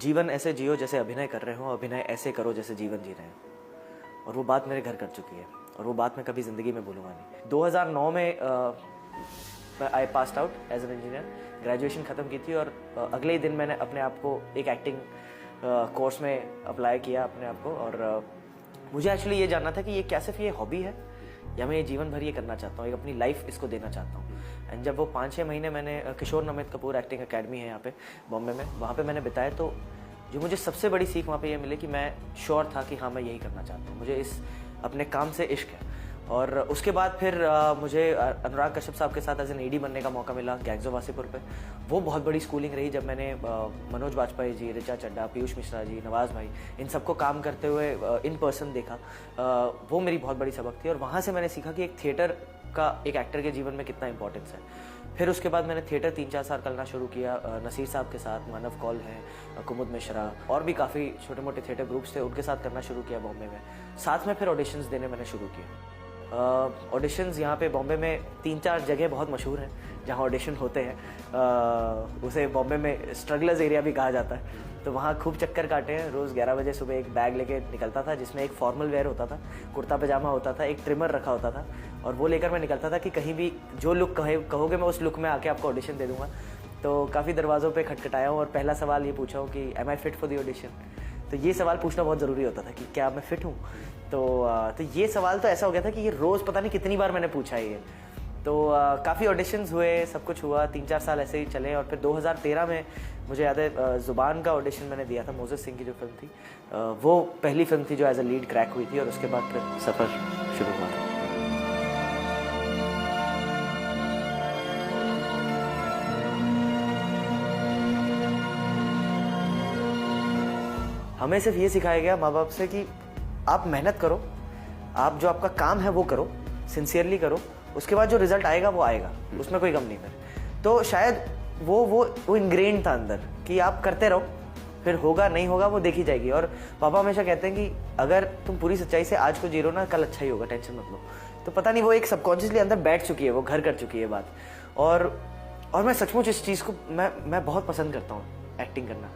जीवन ऐसे जियो जैसे अभिनय कर रहे हो, अभिनय ऐसे करो जैसे जीवन जी रहे हो। और वो बात मेरे घर कर चुकी है और वो बात मैं कभी ज़िंदगी में भूलूंगा नहीं। 2009 में I passed out as an engineer, graduation ख़त्म की थी और अगले ही दिन मैंने अपने आप को एक एक्टिंग कोर्स में अप्लाई किया अपने आप को। और मुझे एक्चुअली ये जानना था कि ये क्या सिर्फ ये हॉबी है या मैं ये जीवन भर ये करना चाहता हूँ, एक अपनी लाइफ इसको देना चाहता हूँ। एंड जब वो 5-6 महीने मैंने किशोर नमित कपूर एक्टिंग अकेडमी है यहाँ पे बॉम्बे में, वहाँ पे मैंने बिताए, तो जो मुझे सबसे बड़ी सीख वहाँ पे ये मिली कि मैं श्योर था कि हाँ मैं यही करना चाहता हूँ, मुझे इस अपने काम से इश्क है। और उसके बाद फिर मुझे अनुराग कश्यप साहब के साथ एज एन एडी बनने का मौका मिला गैंग्स ऑफ वासेपुर पे। वो बहुत बड़ी स्कूलिंग रही जब मैंने मनोज बाजपेयी जी, ऋचा चड्ढा, पीयूष मिश्रा जी, नवाज भाई, इन सबको काम करते हुए इन पर्सन देखा। वो मेरी बहुत बड़ी सबक थी और वहाँ से मैंने सीखा कि एक थिएटर का एक एक्टर के जीवन में कितना इंपॉर्टेंस है। फिर उसके बाद मैंने थिएटर 3-4 साल करना शुरू किया नसीर साहब के साथ, मानव कौल हैं, कुमुद मिश्रा, और भी काफ़ी छोटे मोटे थिएटर ग्रुप्स थे, उनके साथ करना शुरू किया बॉम्बे में। साथ में फिर ऑडिशंस देने मैंने शुरू किए। ऑडिशंस यहाँ पे बॉम्बे में 3-4 जगह बहुत मशहूर हैं जहाँ ऑडिशन होते हैं। उसे बॉम्बे में स्ट्रगलर्स एरिया भी कहा जाता है। तो वहाँ खूब चक्कर काटे हैं। रोज़ 11 बजे सुबह एक बैग लेके निकलता था जिसमें एक फॉर्मल वेयर होता था, कुर्ता पजामा होता था, एक ट्रिमर रखा होता था, और वो लेकर मैं निकलता था कि कहीं भी जो लुक कहोगे मैं उस लुक में आके आपको ऑडिशन दे दूँगा। तो काफ़ी दरवाज़ों पे खटखटाया हूँ और पहला सवाल ये पूछा हूँ कि am I fit for the audition. तो ये सवाल पूछना बहुत ज़रूरी होता था कि क्या मैं फिट हूँ। तो ये सवाल तो ऐसा हो गया था कि ये रोज़ पता नहीं कितनी बार मैंने पूछा है ये। तो काफ़ी ऑडिशंस हुए, सब कुछ हुआ, 3-4 साल ऐसे ही चले। और फिर 2013 में मुझे याद है ज़ुबान का ऑडिशन मैंने दिया था, मोजेस सिंह की जो फिल्म थी, वो पहली फिल्म थी जो एज अ लीड क्रैक हुई थी। और उसके बाद फिर सफ़र शुरू हुआ था। हमें सिर्फ ये सिखाया गया माँ बाप से कि आप मेहनत करो, आप जो आपका काम है वो करो, सिंसियरली करो, उसके बाद जो रिजल्ट आएगा वो आएगा, उसमें कोई गम नहीं कर। तो शायद वो इनग्रेन्ड था अंदर कि आप करते रहो, फिर होगा नहीं होगा वो देखी जाएगी। और पापा हमेशा कहते हैं कि अगर तुम पूरी सच्चाई से आज को जी रहे हो ना, कल अच्छा ही होगा, टेंशन मत लो। तो पता नहीं वो एक सबकॉन्शियसली अंदर बैठ चुकी है, वो घर कर चुकी है बात। और मैं सचमुच इस चीज़ को मैं बहुत पसंद करता हूँ, एक्टिंग करना।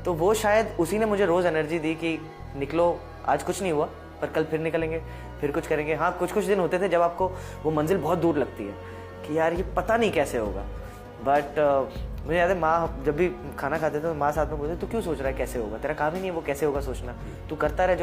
तो वो शायद उसी ने मुझे रोज़ एनर्जी दी कि निकलो, आज कुछ नहीं हुआ पर कल फिर निकलेंगे, फिर कुछ करेंगे। हाँ, कुछ दिन होते थे जब आपको वो मंजिल बहुत दूर लगती है कि यार ये पता नहीं कैसे होगा। बट मुझे याद है माँ जब भी खाना खाते थे तो माँ साथ में बोलते, तू क्यों सोच रहा है कैसे होगा, तेरा काम ही नहीं है वो कैसे होगा सोचना, तू करता रह जो